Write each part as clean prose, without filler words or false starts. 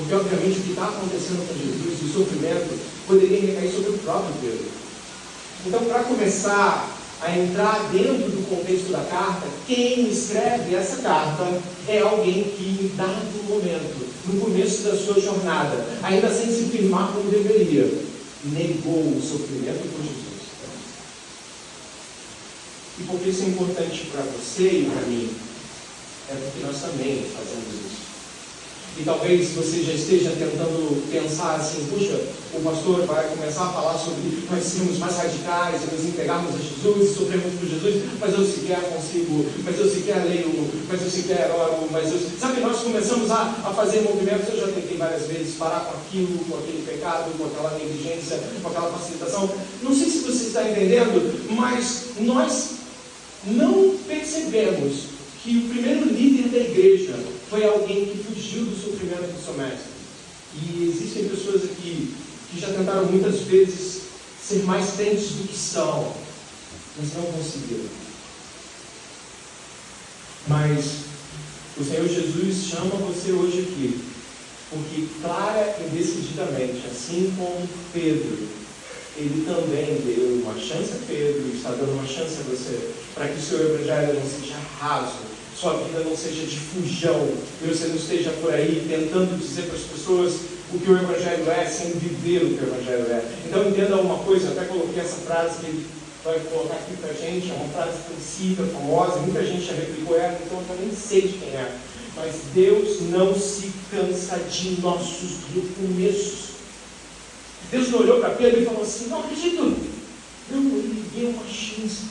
Porque, obviamente, o que está acontecendo com Jesus, o sofrimento, poderia recair sobre o próprio Pedro. Então, para começar a entrar dentro do contexto da carta, quem escreve essa carta é alguém que, em dado momento, no começo da sua jornada, ainda sem se firmar como deveria, negou o sofrimento por Jesus. E por que isso é importante para você e para mim? É porque nós também fazemos isso. E talvez você já esteja tentando pensar assim: puxa, o pastor vai começar a falar sobre nós sermos mais radicais, nos entregarmos a Jesus, sofremos por Jesus, mas eu sequer consigo, mas eu sequer leio, mas eu sequer oro, mas eu... Sabe, nós começamos a fazer movimentos. Eu já tentei várias vezes parar com aquilo, com aquele pecado, com aquela negligência, com aquela facilitação. Não sei se você está entendendo, mas nós não percebemos que o primeiro líder da igreja foi alguém que fugiu do sofrimento do seu mestre. E existem pessoas aqui que já tentaram muitas vezes ser mais crentes do que são, mas não conseguiram. Mas o Senhor Jesus chama você hoje aqui, porque clara e decididamente, assim como Pedro, ele também deu uma chance a Pedro e está dando uma chance a você, para que o seu evangelho não seja raso, sua vida não seja de fujão, e você não esteja por aí tentando dizer para as pessoas o que o evangelho é, sem viver o que o evangelho é. Então entenda uma coisa, até coloquei essa frase que ele vai colocar aqui para a gente, é uma frase conhecida, famosa, muita gente já replicou ela, então eu nem sei de quem é. Mas Deus não se cansa de nossos recomeços. Deus não olhou para Pedro e falou assim: não acredito. Não, ele deu uma chance.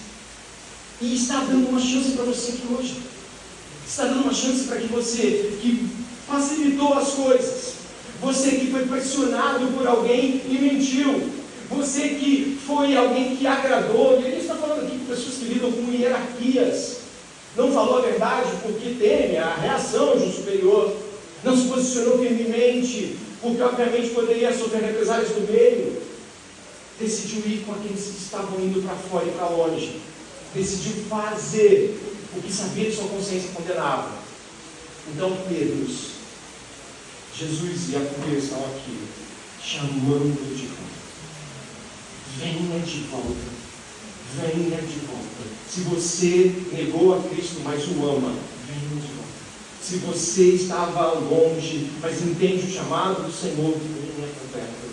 E está dando uma chance para você aqui hoje. Está dando uma chance para que você, que facilitou as coisas, você que foi pressionado por alguém e mentiu, você que foi alguém que agradou, e ele está falando aqui com pessoas que lidam com hierarquias, não falou a verdade porque teme a reação de um superior, não se posicionou firmemente, porque obviamente poderia sofrer represálias do meio, decidiu ir com aqueles que estavam indo para fora e para longe, decidiu fazer o que sabia que sua consciência condenava. Então, Pedro, Jesus e a Pedro estão aqui, chamando de volta. Venha de volta. Venha de volta. Se você negou a Cristo, mas o ama, venha de volta. Se você estava longe, mas entende o chamado do Senhor, venha para perto.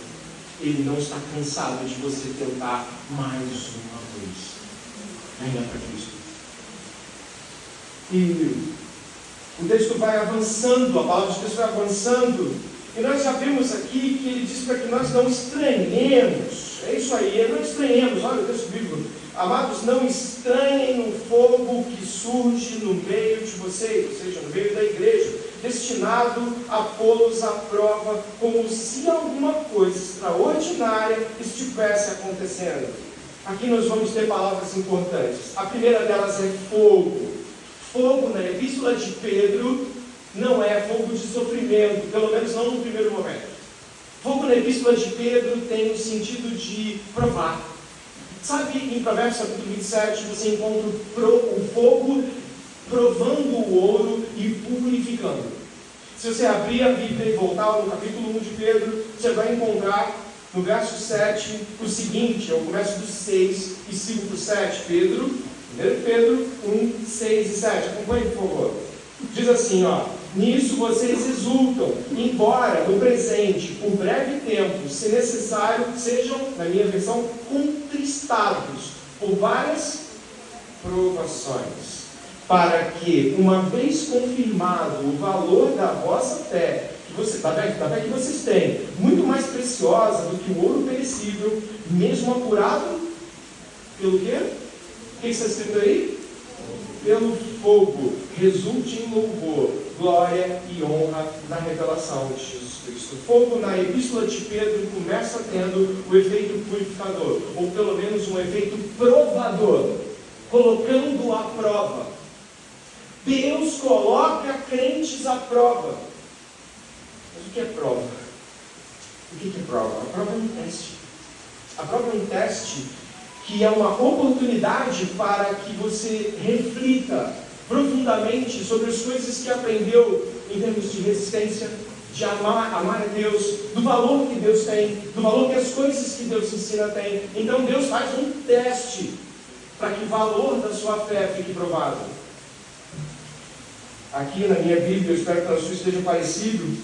Ele não está cansado de você tentar mais uma vez. Venha para Cristo. E o texto vai avançando, a palavra de Deus vai avançando, e nós já vimos aqui que ele diz para que nós não estranhemos. É isso aí, não estranhemos. Olha o texto bíblico: amados, não estranhem no fogo que surge no meio de vocês, ou seja, no meio da igreja, destinado a pô-los à prova, como se alguma coisa extraordinária estivesse acontecendo. Aqui nós vamos ter palavras importantes. A primeira delas é fogo. Fogo na epístola de Pedro não é fogo de sofrimento, pelo menos não no primeiro momento. Fogo na epístola de Pedro tem o sentido de provar. Sabe, em Provérbios capítulo 27, você encontra o fogo provando o ouro e purificando. Se você abrir a Bíblia e voltar no capítulo 1 de Pedro, você vai encontrar no verso 7 o seguinte: eu começo do 6 e sigo para o 7, 1 Pedro 1, 6 e 7. Acompanhe, por favor. Diz assim, ó: nisso vocês exultam, embora no presente, por breve tempo, se necessário, sejam, na minha versão, contristados por várias provações, para que, uma vez confirmado o valor da vossa fé, da fé que vocês têm, muito mais preciosa do que o ouro perecível, mesmo apurado pelo quê? O que está escrito aí? Pelo fogo, resulte em louvor, glória e honra na revelação de Jesus Cristo. O fogo na epístola de Pedro começa tendo o efeito purificador, ou pelo menos um efeito provador, colocando à prova. Deus coloca crentes à prova. Mas o que é prova? O que é prova? A prova é um teste. A prova é um teste que é uma oportunidade para que você reflita profundamente sobre as coisas que aprendeu em termos de resistência, de amar a Deus, do valor que Deus tem, do valor que as coisas que Deus ensina têm. Então Deus faz um teste para que o valor da sua fé fique provado. Aqui na minha Bíblia, eu espero que na sua esteja parecido,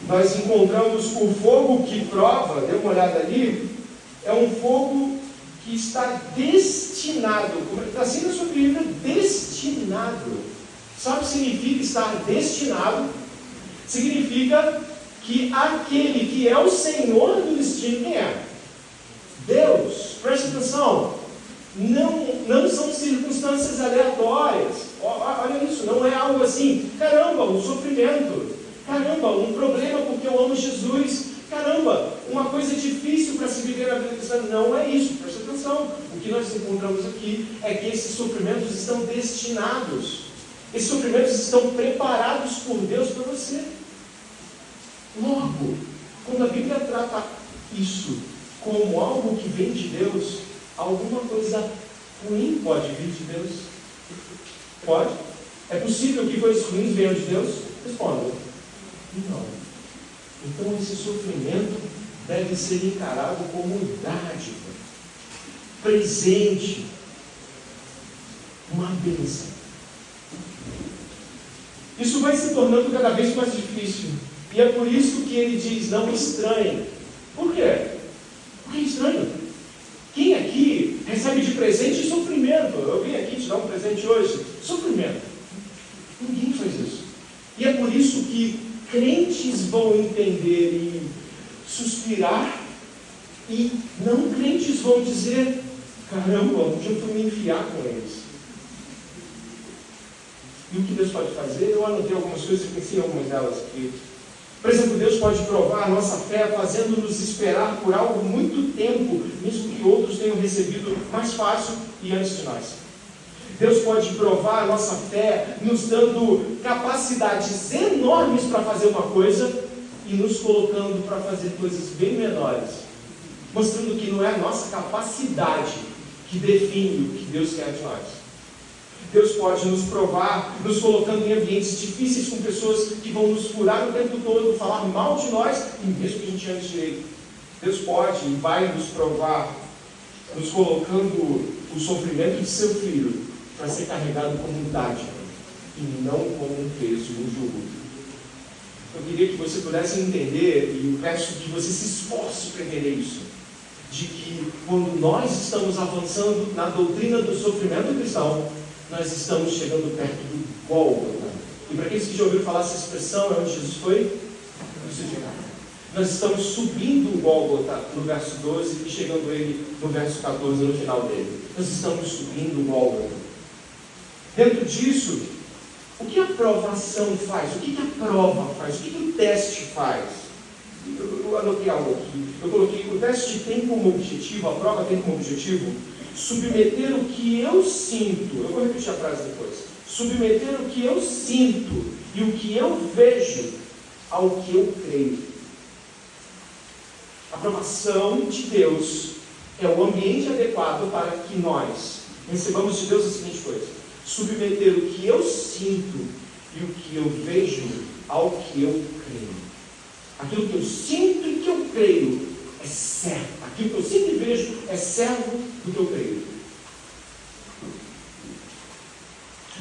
nós encontramos o fogo que prova, dê uma olhada ali, é um fogo que está destinado, como está assim na sua Bíblia, destinado. Sabe o que significa estar destinado? Significa que aquele que é o Senhor do destino, quem é? Deus. Preste atenção. Não são circunstâncias aleatórias. Olha isso, não é algo assim, caramba, um sofrimento. Caramba, um problema porque eu amo Jesus. Caramba, uma coisa difícil para se viver na vida cristã. Não é isso, preste atenção. O que nós encontramos aqui é que esses sofrimentos estão destinados. Esses sofrimentos estão preparados por Deus para você. Logo, quando a Bíblia trata isso como algo que vem de Deus, alguma coisa ruim pode vir de Deus? Pode? É possível que coisas ruins venham de Deus? Responda. Não. Então esse sofrimento deve ser encarado como dádiva, presente, uma bênção. Isso vai se tornando cada vez mais difícil. E é por isso que ele diz, não estranhe. Por quê? Por que estranho? Quem aqui recebe de presente sofrimento? Eu vim aqui te dar um presente hoje. Sofrimento. Ninguém faz isso. E é por isso que crentes vão entender e suspirar, e não crentes vão dizer, caramba, onde eu fui me enfiar com eles? E o que Deus pode fazer? Eu anotei algumas coisas e pensei em algumas delas aqui. Por exemplo, Deus pode provar a nossa fé fazendo-nos esperar por algo muito tempo, mesmo que outros tenham recebido mais fácil e antes de nós. Deus pode provar a nossa fé nos dando capacidades enormes para fazer uma coisa e nos colocando para fazer coisas bem menores, mostrando que não é a nossa capacidade que define o que Deus quer de nós. Deus pode nos provar, nos colocando em ambientes difíceis com pessoas que vão nos furar o tempo todo, falar mal de nós, e mesmo que a gente ande direito. Deus pode e vai nos provar, nos colocando o sofrimento de seu filho para ser carregado como um dádiva e não como um peso, um jugo. Eu queria que você pudesse entender, e eu peço que você se esforce para entender isso, de que quando nós estamos avançando na doutrina do sofrimento cristão, nós estamos chegando perto do Gólgota. E para aqueles que já ouviram falar essa expressão, é onde Jesus foi crucificado. Nós estamos subindo o Gólgota no verso 12 e chegando ele no verso 14, no final dele. Nós estamos subindo o Gólgota. Dentro disso, o que a provação faz? O que a prova faz? O que o teste faz? Eu anotei algo aqui. Eu coloquei, o teste tem como objetivo, a prova tem como objetivo, submeter o que eu sinto, eu vou repetir a frase depois, submeter o que eu sinto e o que eu vejo ao que eu creio. A aprovação de Deus é o ambiente adequado para que nós recebamos de Deus a seguinte coisa: submeter o que eu sinto e o que eu vejo ao que eu creio. Aquilo que eu sinto e que eu creio é certo. Aquilo que eu sinto e vejo é servo do que eu creio.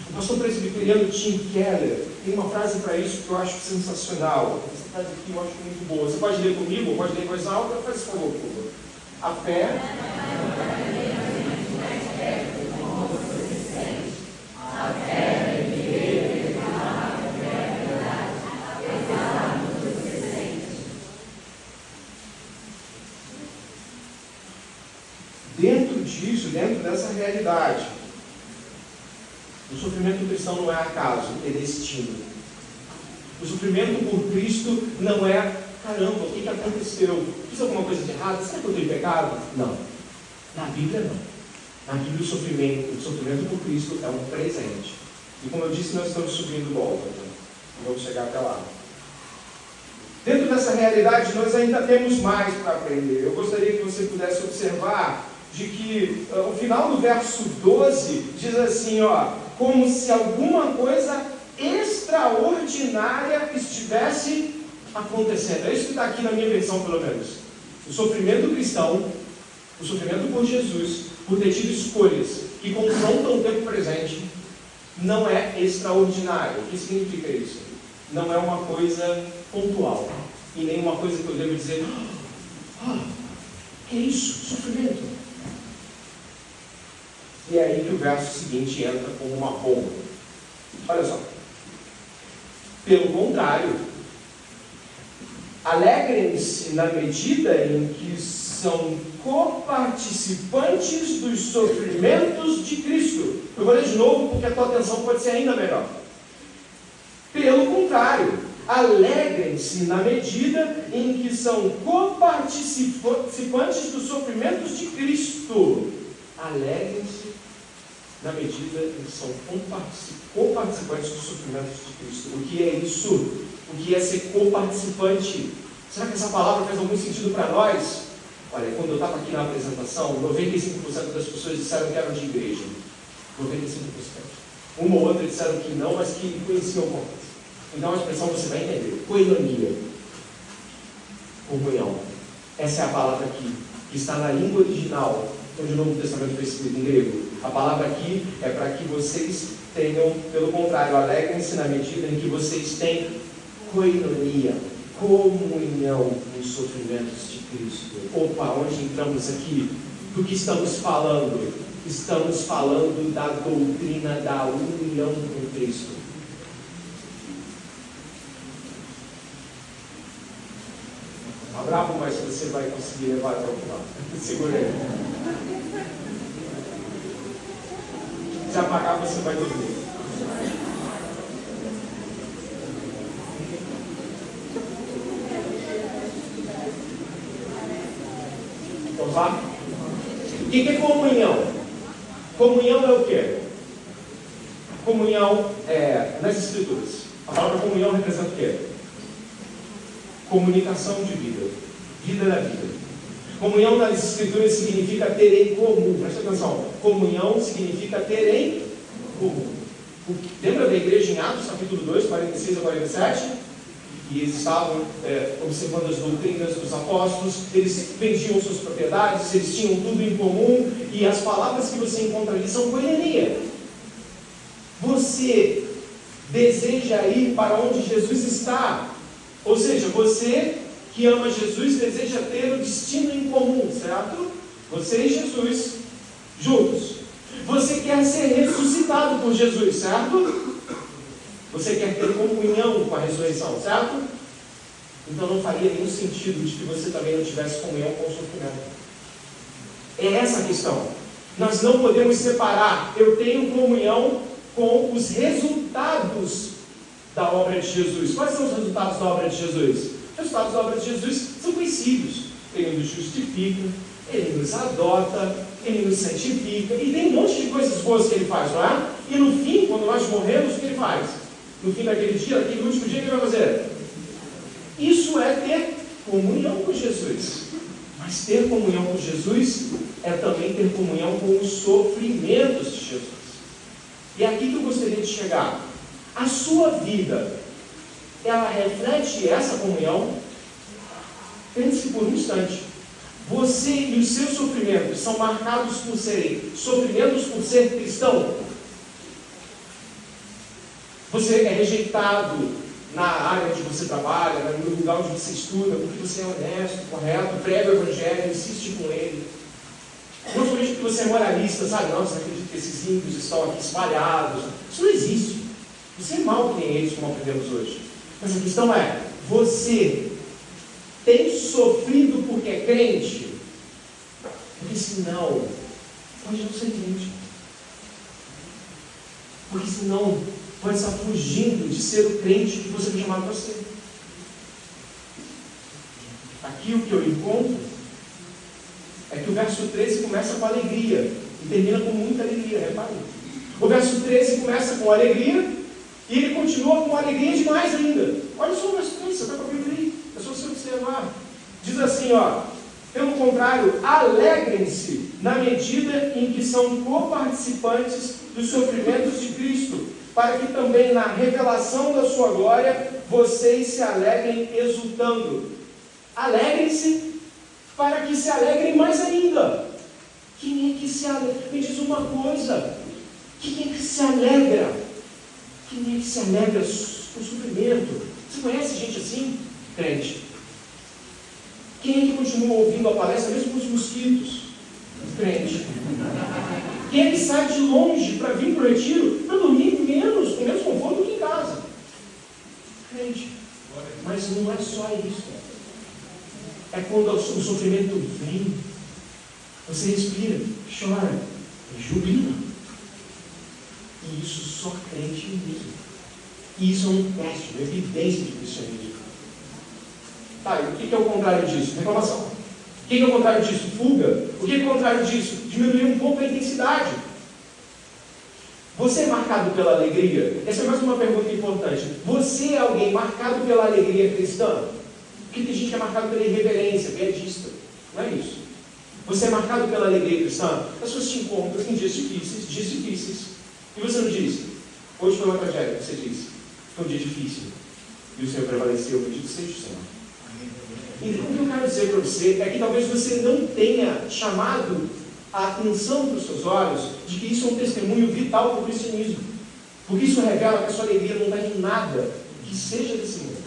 O pastor presbiteriano Tim Keller tem uma frase para isso que eu acho sensacional. Essa frase aqui eu acho muito boa. Você pode ler comigo, pode ler em voz alta, faz esse favor, por favor. A fé. Dentro disso, dentro dessa realidade, o sofrimento cristão não é acaso, é destino. O sofrimento por Cristo não é, caramba, o que aconteceu? Fiz alguma coisa de errado? Será que eu estou em pecado? Não. Na Bíblia não. Na Bíblia o sofrimento por Cristo é um presente. E como eu disse, nós estamos subindo o Gólgota. Vamos chegar até lá. Dentro dessa realidade, nós ainda temos mais para aprender. Eu gostaria que você pudesse observar de que o final do verso 12 diz assim, como se alguma coisa extraordinária estivesse acontecendo. É isso que está aqui na minha versão, pelo menos. O sofrimento cristão, o sofrimento por Jesus, por ter tido escolhas que confrontam o tempo presente, não é extraordinário. O que significa isso? Não é uma coisa pontual. E nem uma coisa que eu devo dizer, que é isso? Sofrimento. E é aí que o verso seguinte entra como uma bomba. Olha só. Pelo contrário, alegrem-se na medida em que são coparticipantes dos sofrimentos de Cristo. Eu vou ler de novo porque a tua atenção pode ser ainda melhor. Pelo contrário, alegrem-se na medida em que são coparticipantes dos sofrimentos de Cristo. Alegrem-se na medida em que são coparticipantes dos sofrimentos de Cristo. O que é isso? O que é ser coparticipante? Será que essa palavra faz algum sentido para nós? Olha, quando eu estava aqui na apresentação, 95% das pessoas disseram que eram de igreja. 95%. Uma ou outra disseram que não, mas que conheciam alguma coisa. Então a expressão você vai entender. Koinonia. Comunhão. Essa é a palavra aqui, que está na língua original, onde o Novo Testamento foi escrito em grego. A palavra aqui é para que vocês tenham, pelo contrário, alegrem-se na medida em que vocês têm koinonia, comunhão nos sofrimentos de Cristo. Opa, onde entramos aqui? Do que estamos falando? Estamos falando da doutrina da união com Cristo. Tá bravo, mas você vai conseguir levar até o final. Segura aí. Se apagar, você vai dormir. Vamos lá? O que é comunhão? Comunhão é o quê? Comunhão é, nas Escrituras, a palavra comunhão representa o quê? Comunicação de vida. Vida da vida. Comunhão nas Escrituras significa ter em comum. Presta atenção. Comunhão significa ter em comum. Lembra da igreja em Atos, capítulo 2, 46 a 47? E eles estavam observando as doutrinas dos apóstolos, eles vendiam suas propriedades, eles tinham tudo em comum, e as palavras que você encontra ali são koinonia. Você deseja ir para onde Jesus está, ou seja, você que ama Jesus deseja ter o destino em comum, certo? Você e Jesus juntos. Você quer ser ressuscitado por Jesus, certo? Você quer ter comunhão com a ressurreição, certo? Então não faria nenhum sentido de que você também não tivesse comunhão com o sofrimento. É essa a questão. Nós não podemos separar. Eu tenho comunhão com os resultados da obra de Jesus. Quais são os resultados da obra de Jesus? Os resultados da obra de Jesus são conhecidos. Ele nos justifica, Ele nos adota, Ele nos santifica, e tem um monte de coisas boas que Ele faz, não é? E no fim, quando nós morremos, o que Ele faz? No fim daquele dia, naquele último dia, o que Ele vai fazer? Isso é ter comunhão com Jesus. Mas ter comunhão com Jesus é também ter comunhão com os sofrimentos de Jesus. E é aqui que eu gostaria de chegar. A sua vida, ela reflete essa comunhão? Pense por um instante. Você e os seus sofrimentos são marcados por serem sofrimentos por ser cristão? Você é rejeitado na área onde você trabalha, no lugar onde você estuda, porque você é honesto, correto, prega o evangelho, insiste com ele. Não somente porque você é moralista, sabe? Não, você não acredita que esses índios estão aqui espalhados. Isso não existe. Você é mau que nem eles, como aprendemos hoje. Mas a questão é, você tem sofrido porque é crente? Porque senão, pode não ser crente. Porque senão, pode estar fugindo de ser o crente que você foi chamado para ser. Aqui o que eu encontro é que o verso 13 começa com alegria e termina com muita alegria, repare. O verso 13 começa com alegria e ele continua com alegria demais ainda. Olha só o verso 13, você está com a Bíblia aí, é só você observar. Diz assim, ó, pelo contrário, alegrem-se na medida em que são coparticipantes dos sofrimentos de Cristo, para que também na revelação da sua glória vocês se alegrem exultando. Alegrem-se para que se alegrem mais ainda. Quem é que se alegra? Me diz uma coisa. Quem é que se alegra? Quem é que se alegra com o sofrimento? Você conhece gente assim? Crente. Quem é que continua ouvindo a palestra mesmo com os mosquitos? Crente. Quem é que sai de longe para vir para o retiro para dormir com menos conforto do que em casa? Crente. Mas não é só isso. É quando o sofrimento vem, você respira, chora, jubila. E isso só crente mesmo. E isso é um teste, uma evidência de cristianismo. Tá, e o que é o contrário disso? Reclamação. O que é o contrário disso? Fuga. O que é o contrário disso? Diminuir um pouco a intensidade. Você é marcado pela alegria? Essa é mais uma pergunta importante. Você é alguém marcado pela alegria cristã? Porque tem gente que é marcado pela irreverência, piadista. Não é isso. Você é marcado pela alegria cristã? As pessoas te encontram em dias difíceis. E você não diz, hoje foi uma tragédia, você diz, foi um dia difícil. E o Senhor prevaleceu, bendito seja o Senhor. Então, o que eu quero dizer para você é que talvez você não tenha chamado a atenção para os seus olhos de que isso é um testemunho vital para o cristianismo. Porque isso revela que a sua alegria não está em nada que seja desse mundo.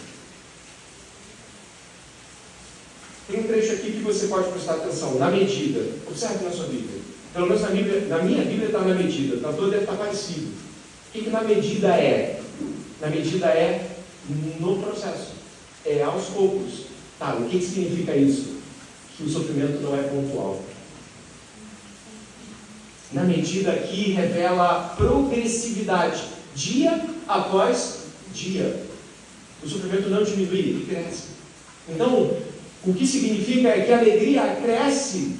Tem um trecho aqui que você pode prestar atenção, na medida. Observe na sua Bíblia. Pelo menos na minha Bíblia está na medida, na tua deve estar parecido. O que na medida é? Na medida é no processo. É aos poucos. Tá, o que significa isso? Que o sofrimento não é pontual. Na medida aqui revela progressividade, dia após dia. O sofrimento não diminui, ele cresce. Então, o que significa é que a alegria cresce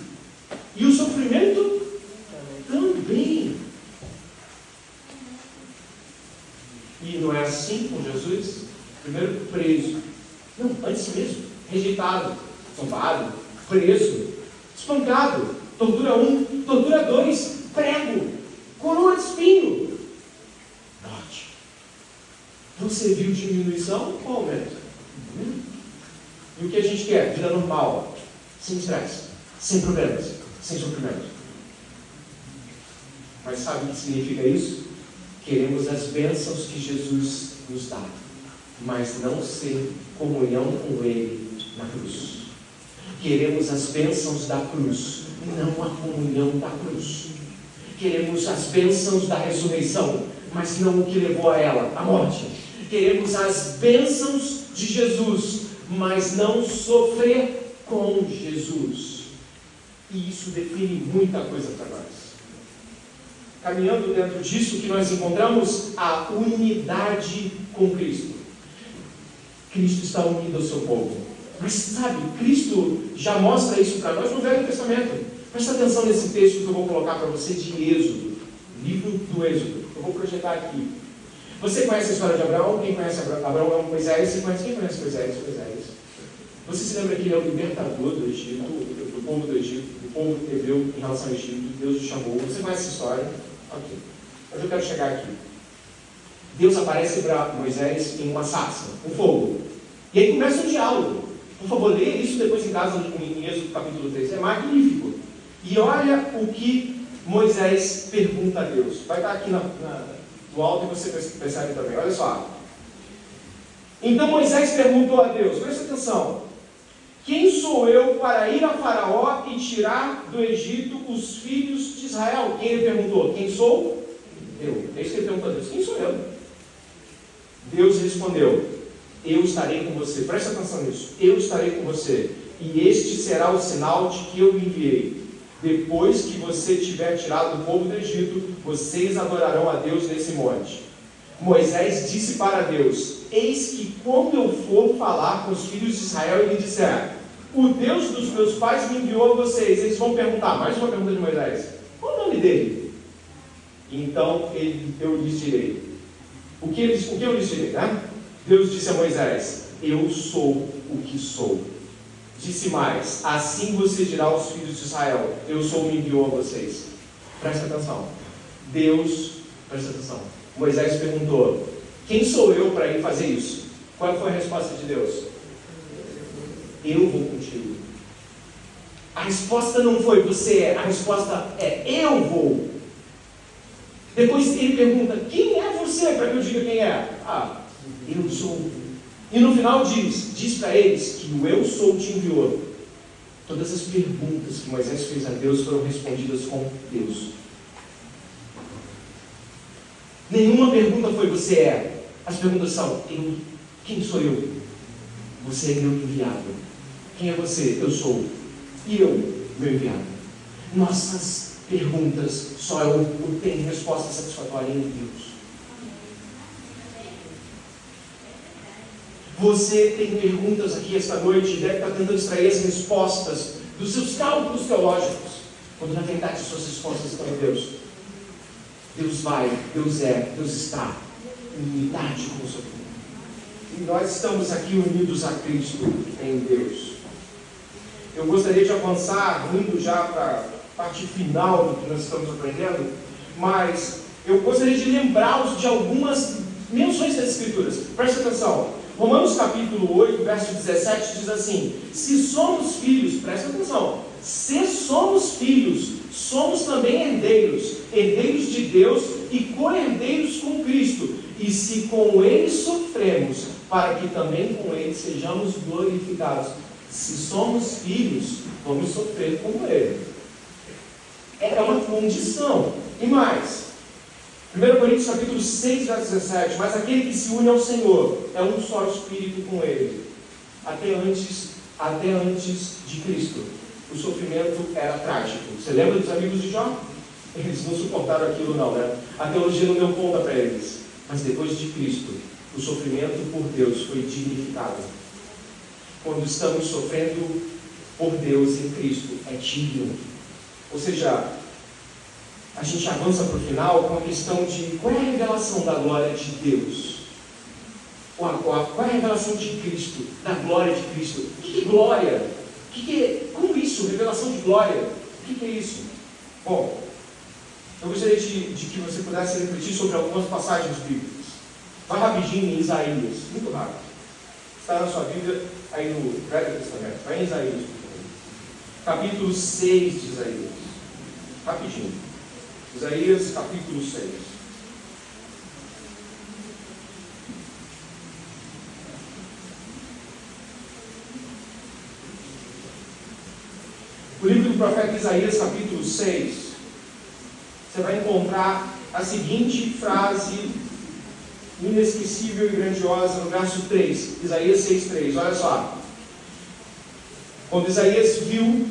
e o sofrimento também. E não é assim com Jesus? Primeiro preso. Não, antes mesmo. Rejeitado, zombado, preso, espancado, tortura 1, tortura 2, prego, coroa de espinho, morte. Você viu diminuição ou aumento? E o que a gente quer? Vida normal, sem estresse, sem problemas, sem sofrimento. Mas sabe o que significa isso? Queremos as bênçãos que Jesus nos dá, mas não ser comunhão com Ele na cruz. Queremos as bênçãos da cruz, não a comunhão da cruz. Queremos as bênçãos da ressurreição, mas não o que levou a ela, a morte. Queremos as bênçãos de Jesus, mas não sofrer com Jesus. E isso define muita coisa para nós. Caminhando dentro disso que nós encontramos a unidade com Cristo. Cristo está unido ao seu povo. Mas sabe, Cristo já mostra isso para nós no Velho Testamento. Presta atenção nesse texto que eu vou colocar para você de Êxodo. Livro do Êxodo. Eu vou projetar aqui. Você conhece a história de Abraão? Quem conhece Abraão é Moisés. Quem conhece Moisés? Você se lembra que ele é o libertador do Egito, do povo do Egito, do povo hebreu em relação ao Egito. Deus o chamou. Você conhece essa história? Ok. Mas eu quero chegar aqui. Deus aparece para Moisés em uma sarça, um fogo. E aí começa um diálogo. Por favor, leia isso depois em casa, em Êxodo capítulo 3. É magnífico. E olha o que Moisés pergunta a Deus. Vai estar aqui no alto e você percebe também. Olha só. Então Moisés perguntou a Deus, presta atenção. Quem sou eu para ir a Faraó e tirar do Egito os filhos de Israel? Quem ele perguntou? Quem sou? Eu. É isso que ele perguntou a Deus. Quem sou eu? Deus respondeu, eu estarei com você. Presta atenção nisso. Eu estarei com você. E este será o sinal de que eu me enviei. Depois que você tiver tirado o povo do Egito, vocês adorarão a Deus nesse monte. Moisés disse para Deus, eis que quando eu for falar com os filhos de Israel e lhe disser, o Deus dos meus pais me enviou a vocês, eles vão perguntar, mais uma pergunta de Moisés, qual o nome dele? Então eu lhes direi. O que eu lhes direi, né? Deus disse a Moisés, eu sou o que sou. Disse mais, assim você dirá aos filhos de Israel, eu sou o que enviou a vocês. Presta atenção. Presta atenção. Moisés perguntou, quem sou eu para ir fazer isso? Qual foi a resposta de Deus? Eu vou contigo. A resposta não foi você é, a resposta é eu vou. Depois ele pergunta, quem é você para que eu diga quem é? Eu sou. E no final diz para eles que o eu sou te enviou. Todas as perguntas que Moisés fez a Deus foram respondidas com Deus. Nenhuma pergunta foi você é. As perguntas são, quem sou eu? Você é meu enviado. Quem é você? Eu sou. E eu, meu enviado. Nossas perguntas só têm resposta satisfatória em Deus. Você tem perguntas aqui esta noite e deve estar tentando extrair as respostas dos seus cálculos teológicos, quando na verdade suas respostas estão em Deus. Deus vai, Deus é, Deus está em unidade com o seu povo. E nós estamos aqui unidos a Cristo em Deus. Eu gostaria de avançar, indo já para a parte final do que nós estamos aprendendo, mas eu gostaria de lembrá-los de algumas menções das Escrituras. Preste atenção. Romanos capítulo 8, verso 17 diz assim: se somos filhos, preste atenção, se somos filhos, somos também herdeiros, herdeiros de Deus e co-herdeiros com Cristo, e se com Ele sofremos, para que também com Ele sejamos glorificados. Se somos filhos, vamos sofrer como Ele. É uma condição. E mais, 1 Coríntios capítulo 6, verso 17, mas aquele que se une ao Senhor é um só espírito com Ele. Até antes de Cristo, o sofrimento era trágico. Você lembra dos amigos de Jó? Eles não suportaram aquilo não, né? A teologia não deu conta para eles. Mas depois de Cristo, o sofrimento por Deus foi dignificado. Quando estamos sofrendo por Deus em Cristo, é digno. Ou seja, a gente avança para o final com a questão de qual é a revelação da glória de Deus? Qual é a revelação de Cristo, da glória de Cristo? O que é glória? Como isso? Revelação de glória? O que é isso? Bom, eu gostaria de que você pudesse refletir sobre algumas passagens bíblicas. Vai rapidinho em Isaías, muito rápido. Está na sua Bíblia, aí no Velho Testamento. Vai em Isaías, capítulo 6 de Isaías. Rapidinho. Isaías, capítulo 6. O livro do profeta Isaías, capítulo 6, você vai encontrar a seguinte frase inesquecível e grandiosa no verso 3, Isaías 6:3. Olha só. Quando Isaías viu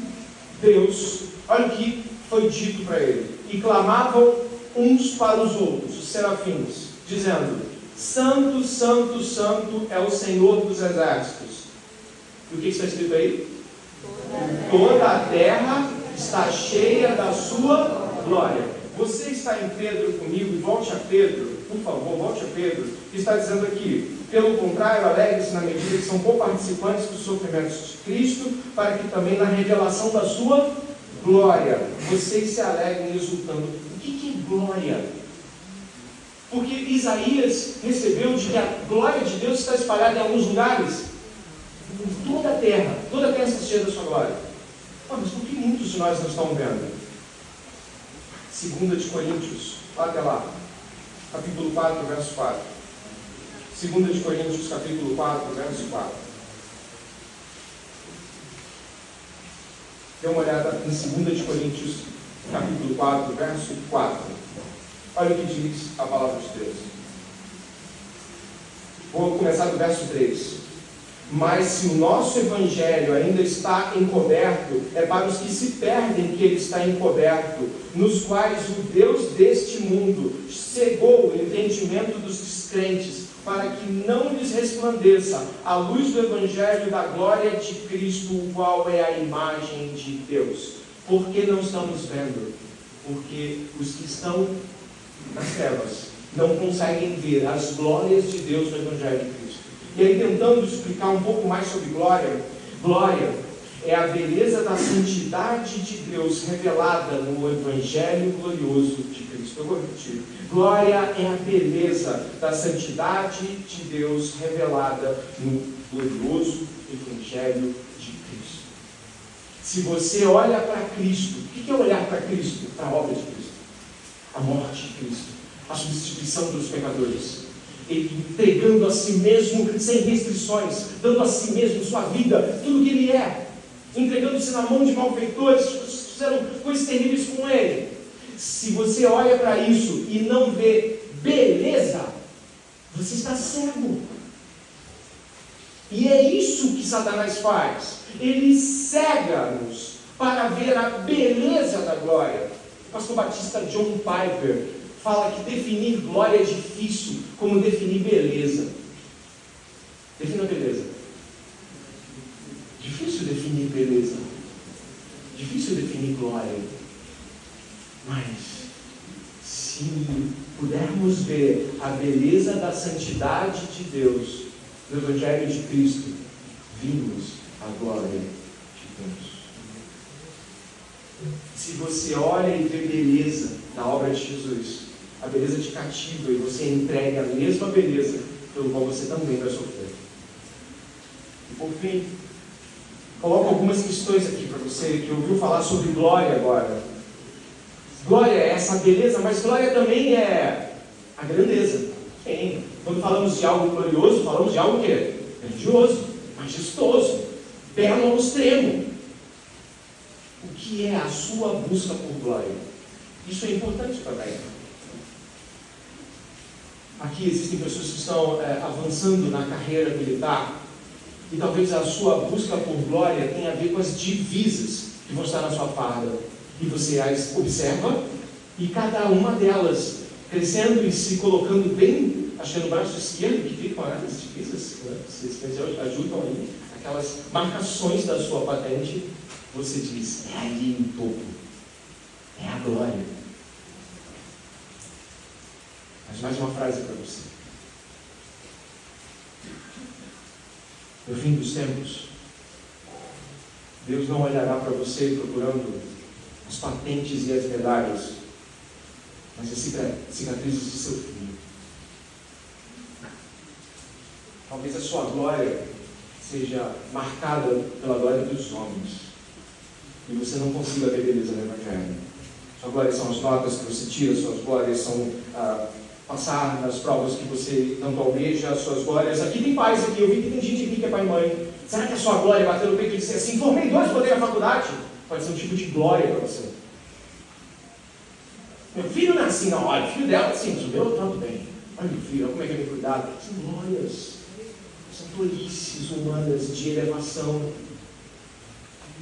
Deus, olha o que foi dito para ele. E clamavam uns para os outros, os serafins, dizendo: Santo, Santo, Santo é o Senhor dos exércitos. E o que está escrito aí? Toda a terra está cheia da sua glória. Você está em Pedro comigo, e volte a Pedro, por favor, volte a Pedro, que está dizendo aqui: pelo contrário, alegre-se na medida que são co-participantes dos sofrimentos de Cristo, para que também na revelação da sua glória vocês se alegrem exultando. O que é glória? Porque Isaías recebeu de que a glória de Deus está espalhada em alguns lugares, em toda a terra está cheia da sua glória. Mas por que muitos de nós não estão vendo? 2 de Coríntios, vá até lá, capítulo 4, verso 4. 2 de Coríntios, capítulo 4, verso 4. Dê uma olhada em 2 de Coríntios, capítulo 4, verso 4. Olha o que diz a palavra de Deus. Vou começar do verso 3. Mas se o nosso evangelho ainda está encoberto, é para os que se perdem que ele está encoberto, nos quais o Deus deste mundo cegou o entendimento dos descrentes, para que não lhes resplandeça a luz do evangelho da glória de Cristo, o qual é a imagem de Deus. Por que não estamos vendo? Porque os que estão nas trevas não conseguem ver as glórias de Deus no evangelho de Cristo. E aí, tentando explicar um pouco mais sobre glória é a beleza da santidade de Deus revelada no Evangelho glorioso de Cristo. Eu vou repetir. Glória é a beleza da santidade de Deus revelada no glorioso Evangelho de Cristo. Se você olha para Cristo, o que é olhar para Cristo? Para a obra de Cristo. A morte de Cristo. A substituição dos pecadores. Ele entregando a si mesmo sem restrições, dando a si mesmo sua vida, tudo que ele é, entregando-se na mão de malfeitores, fizeram coisas terríveis com ele. Se você olha para isso e não vê beleza, você está cego. E é isso que Satanás faz. Ele cega-nos para ver a beleza da glória. O pastor batista John Piper fala que definir glória é difícil, como definir beleza. Defina beleza. Difícil definir beleza. Difícil definir glória. Mas, se pudermos ver a beleza da santidade de Deus no Evangelho de Cristo, vimos a glória de Deus. Se você olha e vê beleza na obra de Jesus, a beleza te cativa e você entrega a mesma beleza pelo qual você também vai sofrer. E por fim, coloco algumas questões aqui para você que ouviu falar sobre glória agora. Glória é essa beleza, mas glória também é a grandeza. Sim. Quando falamos de algo glorioso, falamos de algo o quê? Grandioso, majestoso, belo ao extremo. O que é a sua busca por glória? Isso é importante também. Aqui existem pessoas que estão avançando na carreira militar e talvez a sua busca por glória tenha a ver com as divisas que vão estar na sua farda. E você as observa e cada uma delas crescendo e se colocando bem, acho que é no braço esquerdo que ficam as divisas, né? Vocês ajudam aí, aquelas marcações da sua patente, você diz, é ali no topo, é a glória. Mas mais uma frase para você. No fim dos tempos, Deus não olhará para você procurando as patentes e as medalhas, mas as cicatrizes de seu filho. Talvez a sua glória seja marcada pela glória dos homens e você não consiga ver beleza no Evangelho. Sua glória são as notas que você tira, suas glórias são passar nas provas que você tanto almeja, suas glórias. Aqui tem pais aqui, eu vi que tem gente aqui que é pai e mãe. Será que a sua glória bater no peito e dizer assim, formei 2 para poder na faculdade? Pode ser um tipo de glória para você. Meu filho não é assim, não. Olha, o filho dela é assim, mas o meu eu trato bem. Olha meu filho, olha como é que é meu cuidado. São glórias, são tolices humanas de elevação.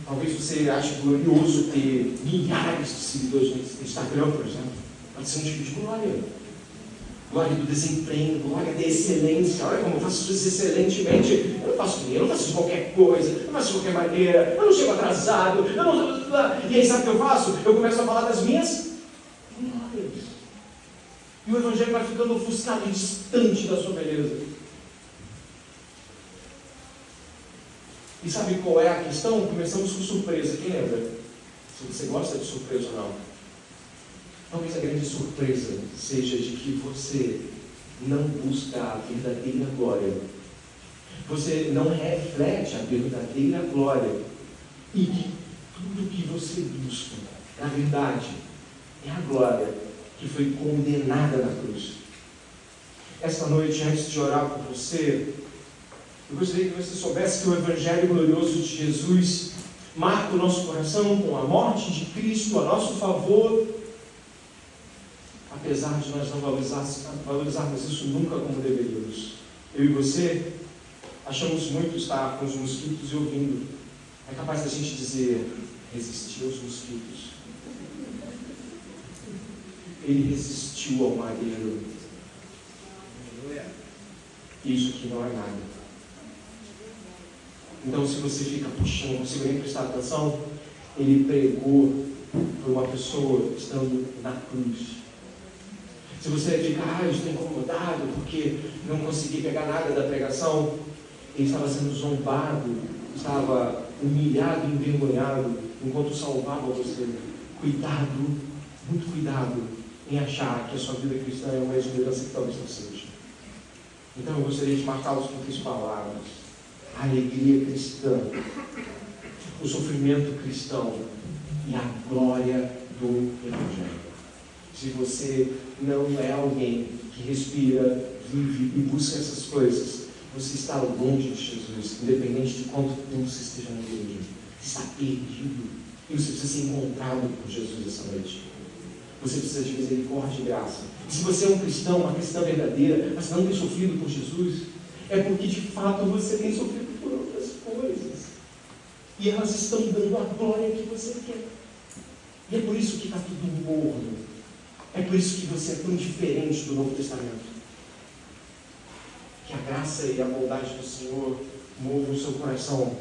Talvez você ache glorioso ter milhares de seguidores no Instagram, por exemplo. Pode ser um tipo de glória. Glória do desempenho, glória da excelência. Olha como eu faço isso excelentemente. Eu não faço dinheiro, eu não faço de qualquer coisa, eu não faço de qualquer maneira, eu não chego atrasado, eu não... E aí sabe o que eu faço? Eu começo a falar das minhas glórias. E o Evangelho vai ficando ofuscado e distante da sua beleza. E sabe qual é a questão? Começamos com surpresa. Quem lembra? Se você gosta de surpresa ou não. Talvez a grande surpresa seja de que você não busca a verdadeira glória. Você não reflete a verdadeira glória. E que tudo que você busca, na verdade, é a glória que foi condenada na cruz. Esta noite, antes de orar por você, eu gostaria que você soubesse que o Evangelho glorioso de Jesus marca o nosso coração com a morte de Cristo a nosso favor, apesar de nós não valorizarmos isso nunca como deveríamos. Eu e você achamos muito estar com os mosquitos e ouvindo. É capaz da gente dizer, resistiu aos mosquitos. Ele resistiu ao madeiro. Isso aqui não é nada. Então, se você fica, puxa, não consigo nem prestar atenção, ele pregou por uma pessoa estando na cruz. Se você fica, eu estou incomodado porque não consegui pegar nada da pregação, ele estava sendo zombado estava humilhado e envergonhado enquanto salvava você. Cuidado, muito cuidado em achar que a sua vida cristã é uma exuberância que talvez não seja. Então eu gostaria de marcá-los com 3 palavras: a alegria cristã, o sofrimento cristão e a glória do Evangelho. Se você não é alguém que respira, vive e busca essas coisas, você está longe de Jesus, independente de quanto tempo você esteja na igreja. Você está perdido e você precisa ser encontrado por Jesus essa noite. Você precisa de misericórdia e graça. E se você é um cristão, uma cristã verdadeira, mas não tem sofrido por Jesus, é porque de fato você tem sofrido por outras coisas. E elas estão dando a glória que você quer. E é por isso que está tudo morno. É por isso que você é tão diferente do Novo Testamento. Que a graça e a bondade do Senhor movam o seu coração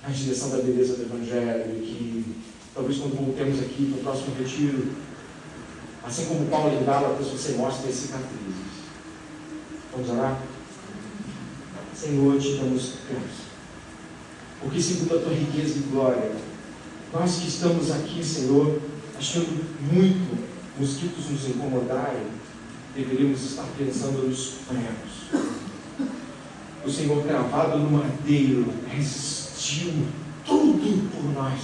na direção da beleza do Evangelho. E que talvez quando voltemos aqui para o próximo retiro, assim como Paulo em Gálatas, você mostre as cicatrizes. Vamos orar? Senhor, te damos graça. Porque segundo a tua riqueza e glória, nós que estamos aqui, Senhor, achando muito mosquitos nos incomodarem, deveríamos estar pensando nos pregos. O Senhor cravado no madeiro resistiu tudo por nós.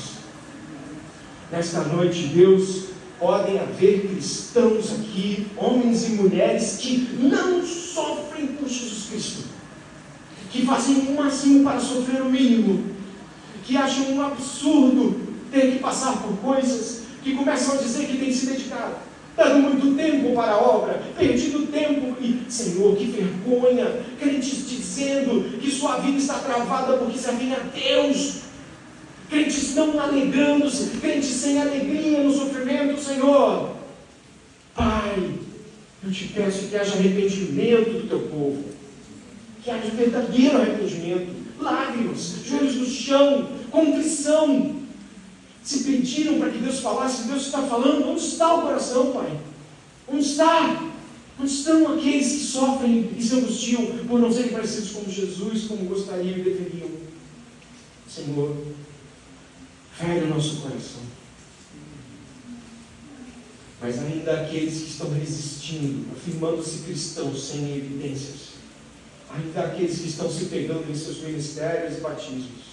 Nesta noite, Deus, podem haver cristãos aqui, homens e mulheres, que não sofrem por Jesus Cristo, que fazem o máximo para sofrer o mínimo, que acham um absurdo ter que passar por coisas, que começam a dizer que tem se dedicado, dando muito tempo para a obra, perdido tempo, e Senhor, que vergonha, crentes dizendo que sua vida está travada porque servem a Deus, crentes não alegrando-se, crentes sem alegria no sofrimento. Senhor, Pai, eu te peço que haja arrependimento do teu povo, que haja verdadeiro arrependimento, lágrimas, joelhos no chão, contrição. Se pediram para que Deus falasse, Deus está falando. Onde está o coração, Pai? Onde está? Onde estão aqueles que sofrem e se angustiam por não serem parecidos com Jesus, como gostariam e deveriam? Senhor, fere o nosso coração. Mas ainda aqueles que estão resistindo, afirmando-se cristãos sem evidências, ainda aqueles que estão se pegando em seus ministérios e batismos,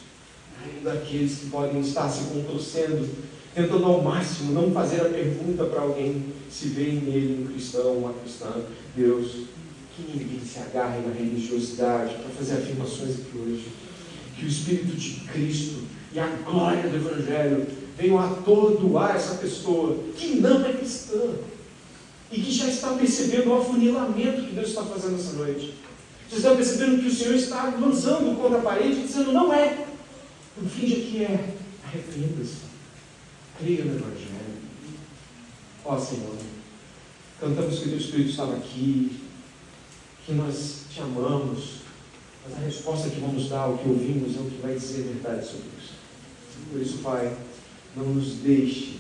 ainda aqueles que podem estar se contorcendo, tentando ao máximo não fazer a pergunta para alguém se vê nele um cristão, uma cristã. Deus, que ninguém se agarre na religiosidade para fazer afirmações aqui hoje. Que o Espírito de Cristo e a glória do Evangelho venham atordoar essa pessoa que não é cristã e que já está percebendo o afunilamento que Deus está fazendo essa noite. Vocês estão percebendo que o Senhor está avançando contra a parede, dizendo: não é. Não finge que é. Arrependa-se. Creia no Evangelho. Ó Senhor, cantamos que o teu Espírito estava aqui, que nós te amamos, mas a resposta que vamos dar ao que ouvimos é o que vai dizer a verdade sobre isso. Por isso, Pai, não nos deixe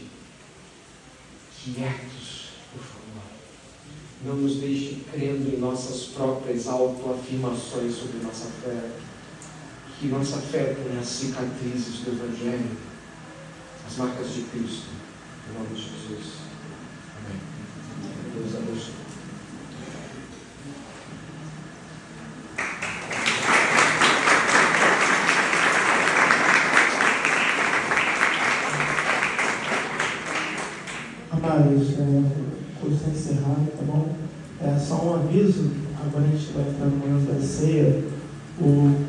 quietos, por favor. Não nos deixe crendo em nossas próprias autoafirmações sobre nossa fé. Que nossa fé tenha as cicatrizes do Evangelho, as marcas de Cristo, em nome de Jesus. Amém. Deus abençoe. Amados, o curso está encerrado, tá bom? Só um aviso, agora a gente vai entrar no momento da ceia. O